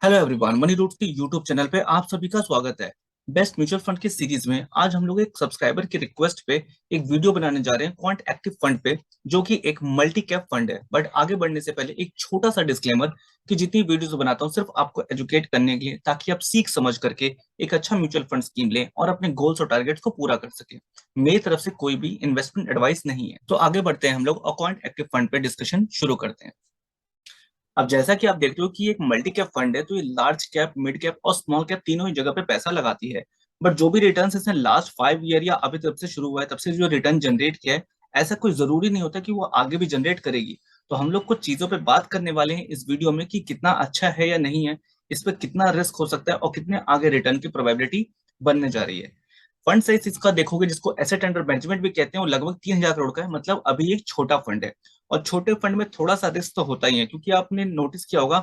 Hello everyone, money roots की YouTube channel पे आप सभी का स्वागत है। बेस्ट म्यूचुअल फंड की सीरीज में आज हम लोग एक सब्सक्राइबर की रिक्वेस्ट पे एक वीडियो बनाने जा रहे हैं क्वांट एक्टिव फंड पे, जो कि एक मल्टी कैप फंड है। बट आगे बढ़ने से पहले एक छोटा सा डिस्क्लेमर कि जितनी वीडियोस बनाता हूँ सिर्फ आपको एजुकेट करने के लिए, ताकि आप सीख समझ करके एक अच्छा म्यूचुअल फंड स्कीम लें और अपने गोल्स और टारगेट्स को पूरा कर सके। मेरी तरफ से कोई भी इन्वेस्टमेंट एडवाइस नहीं है। तो आगे बढ़ते हैं, हम लोग क्वांट एक्टिव फंड पे डिस्कशन शुरू करते हैं। अब जैसा कि आप देख रहे हो कि एक मल्टी कैप फंड है, तो ये लार्ज कैप, मिड कैप और स्मॉल कैप तीनों ही जगह पे पैसा लगाती है। बट जो भी रिटर्न इसने लास्ट 5 ईयर या अभी तब से शुरू हुआ है तब से जो रिटर्न जनरेट किया है, ऐसा कोई जरूरी नहीं होता कि वो आगे भी जनरेट करेगी। तो हम लोग कुछ चीजों पे बात करने वाले हैं इस वीडियो में कि कितना अच्छा है या नहीं है, इस पर कितना रिस्क हो सकता है और कितने आगे रिटर्न की प्रोबेबिलिटी बनने जा रही है। फंड साइज इसका देखोगे, जिसको एसेट अंडर मैनेजमेंट भी कहते हैं, वो लगभग 3,000 करोड़ का है। मतलब अभी एक छोटा फंड है। और छोटे फंड में थोड़ा सा रिस्क तो होता ही है, क्योंकि आपने नोटिस किया होगा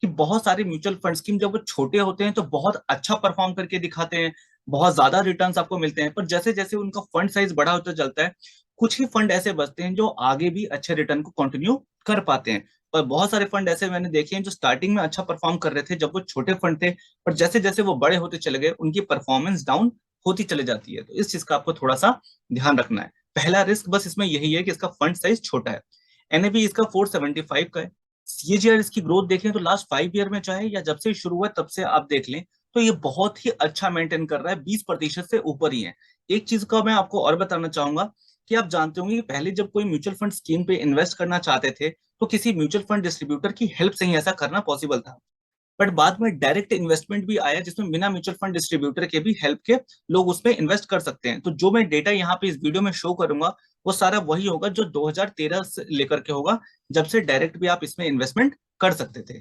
कि बहुत सारे म्यूचुअल फंड स्कीम जब वो छोटे होते हैं तो बहुत अच्छा परफॉर्म करके दिखाते हैं, बहुत ज्यादा रिटर्न्स आपको मिलते हैं। पर जैसे जैसे उनका फंड साइज बड़ा होता चलता है, कुछ ही फंड ऐसे बचते हैं जो आगे भी अच्छे रिटर्न को कंटिन्यू कर पाते हैं। पर बहुत सारे फंड ऐसे मैंने देखे हैं जो स्टार्टिंग में अच्छा परफॉर्म कर रहे थे जब वो छोटे फंड थे, पर जैसे जैसे वो बड़े होते चले गए उनकी परफॉर्मेंस डाउन होती चली जाती है। तो इस चीज का आपको थोड़ा सा ध्यान रखना है। पहला रिस्क बस इसमें यही है कि इसका फंड साइज छोटा है। एनएबी इसका 475 का है। सीएजीआर इसकी ग्रोथ देखें तो लास्ट 5 ईयर में, चाहे या जब से शुरू हुआ तब से आप देख लें, तो ये बहुत ही अच्छा मेंटेन कर रहा है, 20% से ऊपर ही है। एक चीज का मैं आपको और बताना चाहूंगा कि आप जानते होंगे कि पहले जब कोई म्यूचुअल फंड स्कीम पे इन्वेस्ट करना चाहते थे तो किसी म्यूचुअल फंड डिस्ट्रीब्यूटर की हेल्प से ही ऐसा करना पॉसिबल था। बट बाद में डायरेक्ट इन्वेस्टमेंट भी आया, जिसमें बिना म्यूचुअल फंड डिस्ट्रीब्यूटर के भी हेल्प के लोग उसमें इन्वेस्ट कर सकते हैं। तो जो मैं डेटा यहाँ पे इस वीडियो में शो करूंगा वो सारा वही होगा जो 2013 से लेकर के होगा, जब से डायरेक्ट भी आप इसमें इन्वेस्टमेंट कर सकते थे।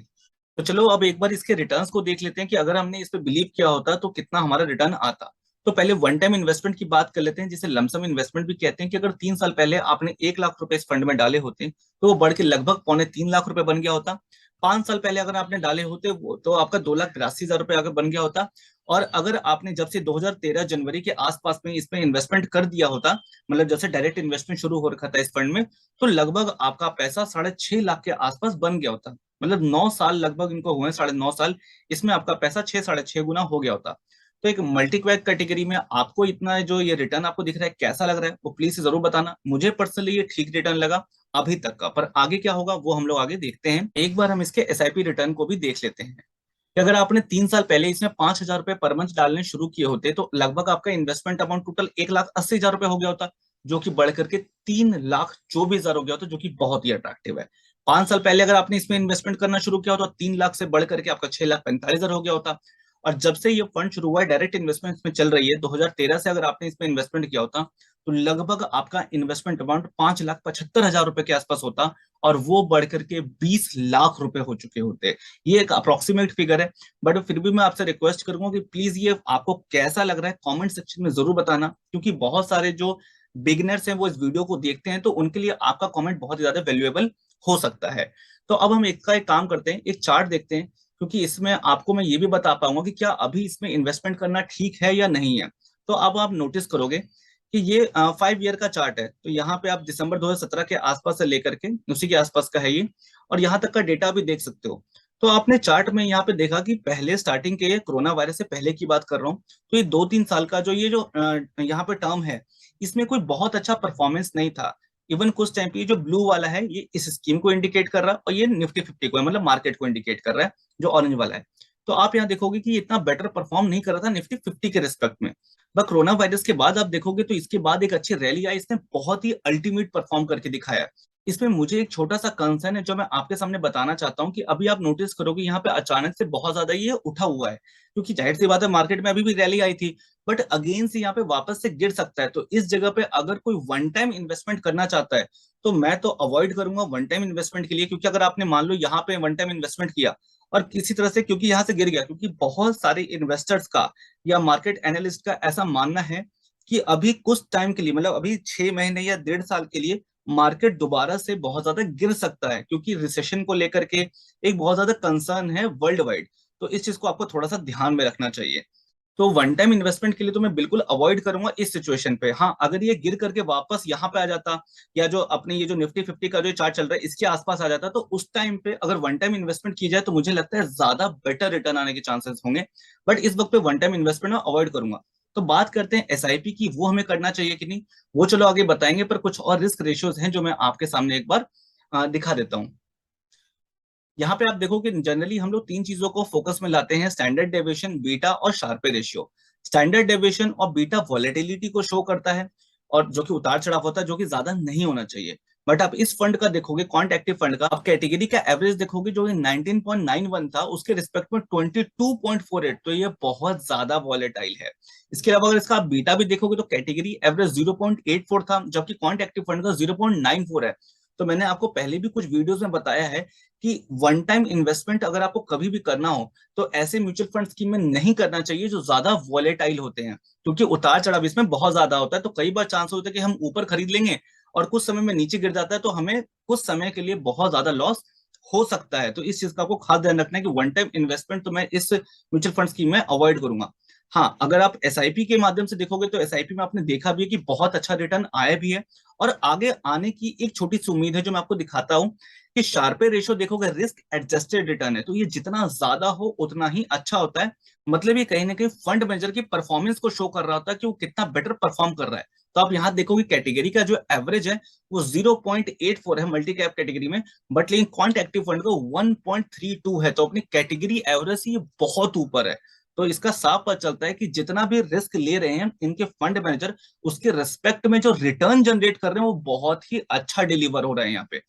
तो चलो अब एक बार इसके रिटर्न्स को देख लेते हैं कि अगर हमने इस पे बिलीव किया होता तो कितना हमारा रिटर्न आता। तो पहले वन टाइम इन्वेस्टमेंट की बात कर लेते हैं, जिसे लमसम इन्वेस्टमेंट भी कहते हैं, कि अगर 3 साल पहले आपने 1 लाख रुपए इस फंड में डाले होते तो वो बढ़ के लगभग 2.75 लाख रुपए बन गया होता। 5 साल पहले अगर आपने डाले होते तो आपका 2,83,000 रुपए अगर बन गया होता। और अगर आपने जब से 2013 जनवरी के आसपास में इसमें इन्वेस्टमेंट कर दिया होता, मतलब जब से डायरेक्ट इन्वेस्टमेंट शुरू हो रखा था इस फंड में, तो लगभग आपका पैसा 6.5 लाख के आसपास बन गया होता। मतलब 9 साल लगभग इनको हुए, 9.5 साल, इसमें आपका पैसा 6 साढ़े 6 गुना हो गया होता। तो एक मल्टीक्वैक कैटेगरी में आपको इतना जो ये रिटर्न आपको दिख रहा है कैसा लग रहा है, वो प्लीज जरूर बताना। मुझे पर्सनली ये ठीक रिटर्न लगा अभी तक का, पर आगे क्या होगा वो हम लोग आगे देखते हैं। एक बार हम इसके एसआईपी रिटर्न को भी देख लेते हैं कि अगर आपने 3 साल पहले इसमें 5,000 रुपए पर मंथ डालने शुरू किए होते तो लगभग आपका इन्वेस्टमेंट अमाउंट टोटल 1,80,000 रुपए हो गया होता, जो कि बढ़ करके 3,24,000 हो गया होता, जो कि बहुत ही अट्रैक्टिव है। 5 साल पहले अगर आपने इसमें इन्वेस्टमेंट करना शुरू किया होता तो 3 लाख से बढ़ करके आपका 6,45,000 हो गया होता। और जब से ये फंड शुरू हुआ है, डायरेक्ट इन्वेस्टमेंट इसमें चल रही है, 2013 से अगर आपने इसमें इन्वेस्टमेंट किया होता तो लगभग आपका इन्वेस्टमेंट अमाउंट 5,75,000 रुपए के आसपास होता, और वो बढ़ करके 20 लाख रुपए हो चुके होते। ये एक अप्रोक्सीमेट फिगर है, बट फिर भी मैं आपसे रिक्वेस्ट करूंगा कि प्लीज ये आपको कैसा लग रहा है कमेंट सेक्शन में जरूर बताना, क्योंकि बहुत सारे जो बिगिनर्स हैं वो इस वीडियो को देखते हैं, तो उनके लिए आपका कमेंट बहुत ही ज्यादा वैल्यूएबल हो सकता है। तो अब हम एक काम करते हैं, एक चार्ट देखते हैं, क्योंकि इसमें आपको मैं ये भी बता पाऊंगा कि क्या अभी इसमें इन्वेस्टमेंट करना ठीक है या नहीं है। तो अब आप नोटिस करोगे कि ये 5 ईयर का चार्ट है। तो यहाँ पे आप दिसंबर 2017 के आसपास से लेकर के उसी के आसपास का है ये, और यहाँ तक का डेटा भी देख सकते हो। तो आपने चार्ट में यहाँ पे देखा कि पहले स्टार्टिंग के, ये कोरोना वायरस से पहले की बात कर रहा हूँ, तो ये 2-3 साल का जो यहाँ पे टर्म है, इसमें कोई बहुत अच्छा परफॉर्मेंस नहीं था। इवन कुछ टाइम पे ये जो ब्लू वाला है ये इस स्कीम को इंडिकेट कर रहा है, और ये निफ्टी 50 को है, मतलब मार्केट को इंडिकेट कर रहा है, जो ऑरेंज वाला है। तो आप यहाँ देखोगे कि ये इतना बेटर परफॉर्म नहीं कर रहा था निफ्टी 50 के रिस्पेक्ट में। बट कोरोना वायरस के बाद आप देखोगे तो इसके बाद एक अच्छी रैली आई, इसने बहुत ही अल्टीमेट परफॉर्म करके दिखाया। इसमें मुझे एक छोटा सा कंसर्न है जो मैं आपके सामने बताना चाहता हूँ, कि अभी आप नोटिस करोगे यहाँ पे अचानक से बहुत ज्यादा ये उठा हुआ है, क्योंकि जाहिर सी बात है मार्केट में अभी भी रैली आई थी, बट अगेन से यहाँ पे वापस से गिर सकता है। तो इस जगह पे अगर कोई वन टाइम इन्वेस्टमेंट करना चाहता है तो मैं तो अवॉइड करूंगा वन टाइम इन्वेस्टमेंट के लिए, क्योंकि अगर आपने मान लो यहाँ पे वन टाइम इन्वेस्टमेंट किया और किसी तरह से, क्योंकि यहाँ से गिर गया, क्योंकि बहुत सारे इन्वेस्टर्स का या मार्केट एनालिस्ट का ऐसा मानना है कि अभी कुछ टाइम के लिए, मतलब अभी 6 महीने या 1.5 साल के लिए मार्केट दोबारा से बहुत ज्यादा गिर सकता है, क्योंकि रिसेशन को लेकर के एक बहुत ज्यादा कंसर्न है वर्ल्ड वाइड। तो इस चीज को आपको थोड़ा सा ध्यान में रखना चाहिए। तो वन टाइम इन्वेस्टमेंट के लिए तो मैं बिल्कुल अवॉइड करूंगा इस सिचुएशन पे। हाँ, अगर ये गिर करके वापस यहाँ पे आ जाता, या जो अपने ये जो निफ्टी 50 का जो चार्ट चल रहा है इसके आसपास आ जाता, तो उस टाइम पे अगर वन टाइम इन्वेस्टमेंट की जाए तो मुझे लगता है ज्यादा बेटर रिटर्न आने के चांसेस होंगे। बट इस वक्त पे वन टाइम इन्वेस्टमेंट मैं अवॉइड करूंगा। तो बात करते हैं एसआईपी की, वो हमें करना चाहिए कि नहीं, वो चलो आगे बताएंगे। पर कुछ और रिस्क रेशियोज हैं जो मैं आपके सामने एक बार दिखा देता हूँ। यहाँ पे आप देखो कि जनरली हम लोग तीन चीजों को फोकस में लाते हैं: स्टैंडर्ड डेविएशन, बीटा और शार्पे रेशियो। स्टैंडर्ड डेविएशन और बीटा वॉलेटिलिटी को शो करता है, और जो कि उतार चढ़ाव होता है, जो कि ज्यादा नहीं होना चाहिए। बट आप इस फंड का देखोगे, क्वांट एक्टिव फंड का, आप कैटेगरी का एवरेज देखोगे जो कि 19.91 था, उसके रिस्पेक्ट में 22.48, तो ये बहुत ज्यादा वॉलेटाइल है। इसके अलावा अगर इसका आप बीटा भी देखोगे तो कैटेगरी एवरेज 0.84 था, जबकि क्वांट एक्टिव फंड का 0.94 है। तो मैंने आपको पहले भी कुछ वीडियोस में बताया है कि वन टाइम इन्वेस्टमेंट अगर आपको कभी भी करना हो तो ऐसे म्यूचुअल फंड स्कीम में नहीं करना चाहिए जो ज्यादा वॉलेटाइल होते हैं, क्योंकि उतार चढ़ाव इसमें बहुत ज्यादा होता है। तो कई बार चांस होता है कि हम ऊपर खरीद लेंगे और कुछ समय में नीचे गिर जाता है, तो हमें कुछ समय के लिए बहुत ज्यादा लॉस हो सकता है। तो इस चीज का आपको खास ध्यान रखना है कि वन टाइम इन्वेस्टमेंट तो मैं इस म्यूचुअल फंड स्कीम में अवॉइड करूंगा। हाँ, अगर आप एसआईपी के माध्यम से देखोगे तो एसआईपी में आपने देखा भी है कि बहुत अच्छा रिटर्न आया भी है, और आगे आने की एक छोटी सी उम्मीद है जो मैं आपको दिखाता हूँ। कि शार्पे रेशो देखोगे रिस्क एडजस्टेड रिटर्न है, तो ये जितना ज्यादा हो उतना ही अच्छा होता है। मतलब ये कहीं ना कहीं फंड मैनेजर की परफॉर्मेंस को शो कर रहा होता है कि वो कितना बेटर परफॉर्म कर रहा है। तो आप यहाँ देखोगे कैटेगरी का जो एवरेज है वो 0.84 है मल्टी कैप कैटेगरी में, बट लेकिन क्वांट एक्टिव फंड का 1.32 है, तो अपनी कैटेगरी एवरेज से ये बहुत ऊपर है। तो इसका साफ पता चलता है कि जितना भी रिस्क ले रहे हैं इनके फंड मैनेजर, उसके रिस्पेक्ट में जो रिटर्न जनरेट कर रहे हैं वो बहुत ही अच्छा डिलीवर हो रहा है यहाँ पे।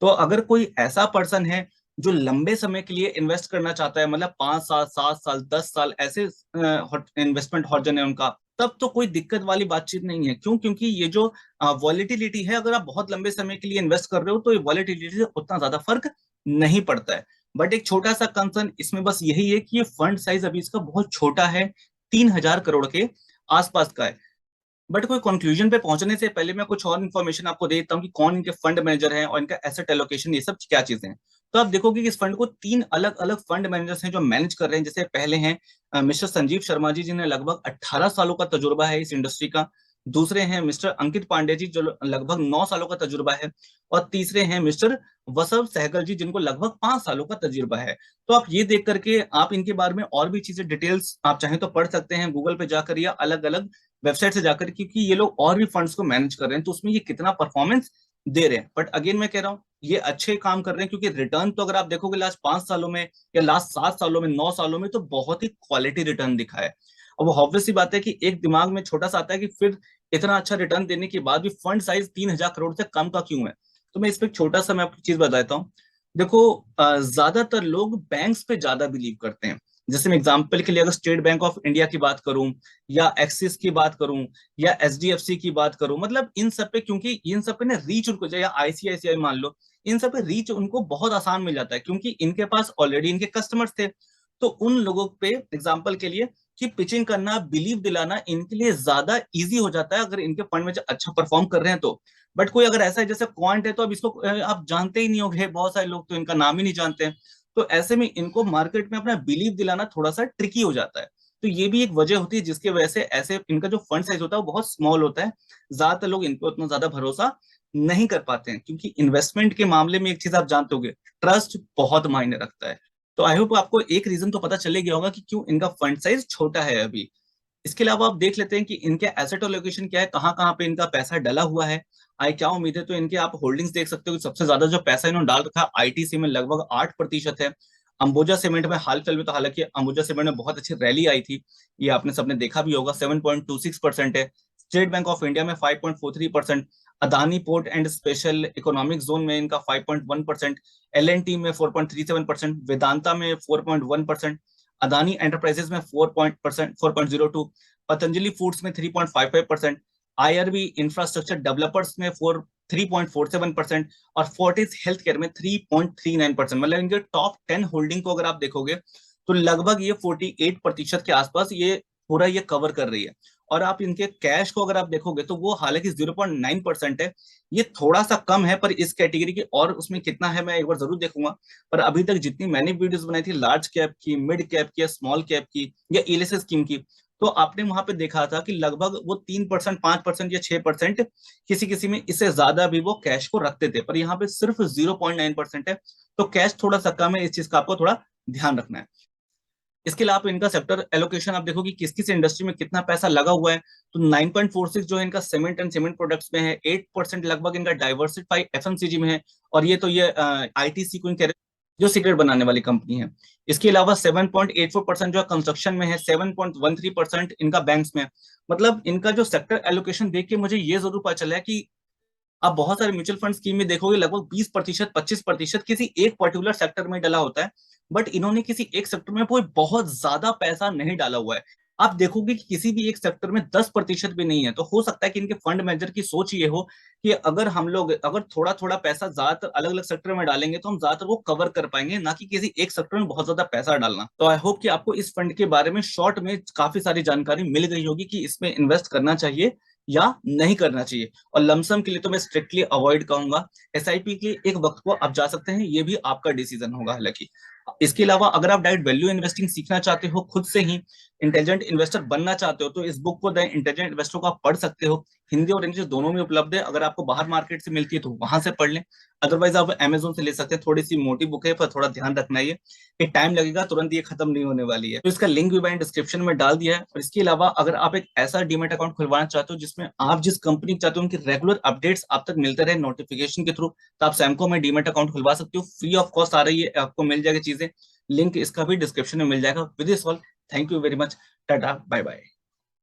तो अगर कोई ऐसा पर्सन है जो लंबे समय के लिए इन्वेस्ट करना चाहता है, मतलब 5 साल, 7 साल, 10 साल, ऐसे इन्वेस्टमेंट हॉरिजन है उनका, तब तो कोई दिक्कत वाली बातचीत नहीं है। क्यों? क्योंकि ये जो वॉलेटिलिटी है, अगर आप बहुत लंबे समय के लिए इन्वेस्ट कर रहे हो तो ये वॉलेटिलिटी से उतना ज्यादा फर्क नहीं पड़ता है। बट एक छोटा सा कंसर्न इसमें बस यही है कि ये फंड साइज अभी इसका बहुत छोटा है, 3,000 करोड़ के आसपास का है। बट कोई कंक्लूजन पे पहुंचने से पहले मैं कुछ और इन्फॉर्मेशन आपको दे देता हूँ कि कौन इनके फंड मैनेजर हैं और इनका एसेट एलोकेशन, ये सब क्या चीजें हैं। तो आप देखोगे कि इस फंड को तीन अलग अलग फंड मैनेजर्स हैं जो मैनेज कर रहे हैं। जैसे पहले हैं मिस्टर संजीव शर्मा जी, जिन्हें लगभग 18 सालों का तजुर्बा है इस इंडस्ट्री का। दूसरे हैं मिस्टर अंकित पांडे जी, जो लगभग 9 सालों का तजुर्बा है। और तीसरे हैं मिस्टर वसव सहगल जी, जिनको लगभग 5 सालों का तजुर्बा है। तो आप ये देख करके आप इनके बारे में और भी चीजें डिटेल्स आप चाहें तो पढ़ सकते हैं गूगल पे जाकर या अलग अलग वेबसाइट से जाकर, क्योंकि ये लोग और भी फंड्स को मैनेज कर रहे हैं, तो उसमें ये कितना परफॉर्मेंस दे रहे हैं। बट अगेन मैं कह रहा हूँ ये अच्छे काम कर रहे हैं, क्योंकि रिटर्न तो अगर आप देखोगे लास्ट 5 सालों में या लास्ट 7 सालों में, 9 सालों में, तो बहुत ही क्वालिटी रिटर्न दिखा है। अब वो ऑब्वियस सी बात है कि एक दिमाग में छोटा सा आता है कि फिर इतना अच्छा रिटर्न देने के बाद भी फंड साइज 3,000 करोड़ से कम का क्यों है। तो मैं इस पर छोटा सा मैं आपको चीज बताता हूँ। देखो, ज्यादातर लोग बैंक्स पे ज्यादा बिलीव करते हैं। जैसे मैं एग्जांपल के लिए अगर स्टेट बैंक ऑफ इंडिया की बात करूं, या एक्सिस की बात करूं, या एचडीएफसी की बात करूं, मतलब इन सब पे, क्योंकि इन सब पे ना रीच उनको, या आईसीआईसीआई मान लो, इन सब पे रीच उनको बहुत आसान मिल जाता है, क्योंकि इनके पास ऑलरेडी इनके कस्टमर्स थे। तो उन लोगों पे एग्जाम्पल के लिए कि पिचिंग करना, बिलीव दिलाना इनके लिए ज्यादा इजी हो जाता है अगर इनके फंड में अच्छा परफॉर्म कर रहे हैं तो। बट कोई अगर ऐसा है जैसे क्वांट है, तो अब इसको आप जानते ही नहीं होंगे, बहुत सारे लोग तो इनका नाम ही नहीं जानते हैं। तो ऐसे में इनको मार्केट में अपना बिलीव दिलाना थोड़ा सा ट्रिकी हो जाता है। तो ये भी एक वजह होती है जिसकी वजह से ऐसे इनका जो फंड साइज होता है वो बहुत स्मॉल होता है। ज्यादातर लोग इन पर उतना ज्यादा भरोसा नहीं कर पाते हैं, क्योंकि इन्वेस्टमेंट के मामले में एक चीज आप जानते होंगे, ट्रस्ट बहुत मायने रखता है। तो आई होप आपको एक रीजन तो पता चले गया होगा कि क्यों इनका फंड साइज छोटा है अभी। इसके अलावा आप देख लेते हैं कि इनके एसेट एलोकेशन क्या है, कहाँ कहाँ पे इनका पैसा डला हुआ है, आए क्या उम्मीद है। तो इनके आप होल्डिंग्स देख सकते हो कि सबसे ज्यादा जो पैसा इन्होंने डाल रखा है आईटीसी में, लगभग 8% है। अंबुजा सीमेंट में हाल फिलहाल में, तो हालांकि अंबुजा सीमेंट में बहुत अच्छी रैली आई थी, ये आपने सबने देखा भी होगा, 7.26% है। स्टेट बैंक ऑफ इंडिया में 5.43%, Adani port and special economic zone में इनका 5.1%, एलएनटी में 4.37%, वेदांता में 4.1%, अदानी एंटरप्राइजेस में 4.02, पतंजलि फूड्स में 3.55%, आईआरबी इंफ्रास्ट्रक्चर डेवलपर्स में 3.47%, और फोर्टिस हेल्थ केयर में 3.39%। मतलब इनके टॉप 10 होल्डिंग को अगर आप देखोगे तो लगभग ये 48% के आसपास ये पूरा ये कवर कर रही है। और आप इनके कैश को अगर आप देखोगे तो वो हालांकि 0.9% है, ये थोड़ा सा कम है, पर इस कैटेगरी की और उसमें कितना है मैं एक बार जरूर देखूंगा। पर अभी तक जितनी मैंने वीडियोस बनाई थी लार्ज कैप की, मिड कैप की, या स्मॉल कैप की, या ईएलएसएस स्कीम की, तो आपने वहां पे देखा था कि लगभग वो 3%, 5% या 6%, किसी किसी में इससे ज्यादा भी वो कैश को रखते थे, पर यहाँ पे सिर्फ 0.9% है। तो कैश थोड़ा सा कम है, इस चीज का आपको थोड़ा ध्यान रखना है। इसके अलावा इनका सेक्टर एलोकेशन आप देखो कि किस किस इंडस्ट्री में कितना पैसा लगा हुआ है। तो 9.46 जो है इनका सीमेंट एंड सीमेंट प्रोडक्ट्स में है, 8% लगभग इनका डाइवर्सिफाई एफएमसीजी में है, और ये आईटीसी को कह रहे जो सिगरेट बनाने वाली कंपनी है। इसके अलावा 7.84% जो है कंस्ट्रक्शन में है, 7.13% इनका बैंक्स में है। मतलब इनका जो सेक्टर एलोकेशन देख के मुझे ये जरूर पता चला है कि आप बहुत सारे म्यूचुअल फंड स्कीम में देखोगे लगभग 20%, 25% किसी एक पर्टिकुलर सेक्टर में डला होता है, बट इन्होंने किसी एक सेक्टर में कोई बहुत ज्यादा पैसा नहीं डाला हुआ है। आप देखोगे कि किसी भी एक सेक्टर में 10% भी नहीं है। तो हो सकता है कि इनके फंड मैनेजर की सोच ये हो कि अगर हम लोग अगर थोड़ा थोड़ा पैसा ज्यादातर अलग अलग सेक्टर में डालेंगे तो हम ज्यादातर वो कवर कर पाएंगे, ना कि किसी एक सेक्टर में बहुत ज्यादा पैसा डालना। तो आई होप कि आपको इस फंड के बारे में शॉर्ट में काफी सारी जानकारी मिल गई होगी कि इसमें इन्वेस्ट करना चाहिए या नहीं करना चाहिए। और लमसम के लिए तो मैं स्ट्रिक्टली अवॉइड कहूंगा। एसआईपी के एक वक्त को आप जा सकते हैं, ये भी आपका डिसीजन होगा। हालांकि इसके अलावा अगर आप डायरेक्ट वैल्यू इन्वेस्टिंग सीखना चाहते हो, खुद से ही इंटेलिजेंट इन्वेस्टर बनना चाहते हो, तो इस बुक को द इंटेलिजेंट इन्वेस्टर को आप पढ़ सकते हो। हिंदी और इंग्लिश दोनों में उपलब्ध है। अगर आपको बाहर मार्केट से मिलती है तो वहां से पढ़ लें, अदरवाइज आप अमेजोन से ले सकते हैं। थोड़ी सी मोटी बुक है, पर थोड़ा ध्यान रखना है, ये टाइम लगेगा, तुरंत ये खत्म नहीं होने वाली है। तो इसका लिंक भी मैंने डिस्क्रिप्शन में डाल दिया है। और इसके अलावा अगर आप एक ऐसा डीमेट अकाउंट खुलवाना चाहते हो जिसमें आप जिस कंपनी चाहते हो उनकी रेगुलर अपडेट्स आप तक मिलते रहे नोटिफिकेशन के थ्रू, तो आप सैमको में डीमेट अकाउंट खुलवा सकते हो। फ्री ऑफ कॉस्ट आ रही है, आपको मिल जाएगी चीजें। लिंक इसका भी डिस्क्रिप्शन में मिल जाएगा। With this all, thank you very much, tata, bye bye.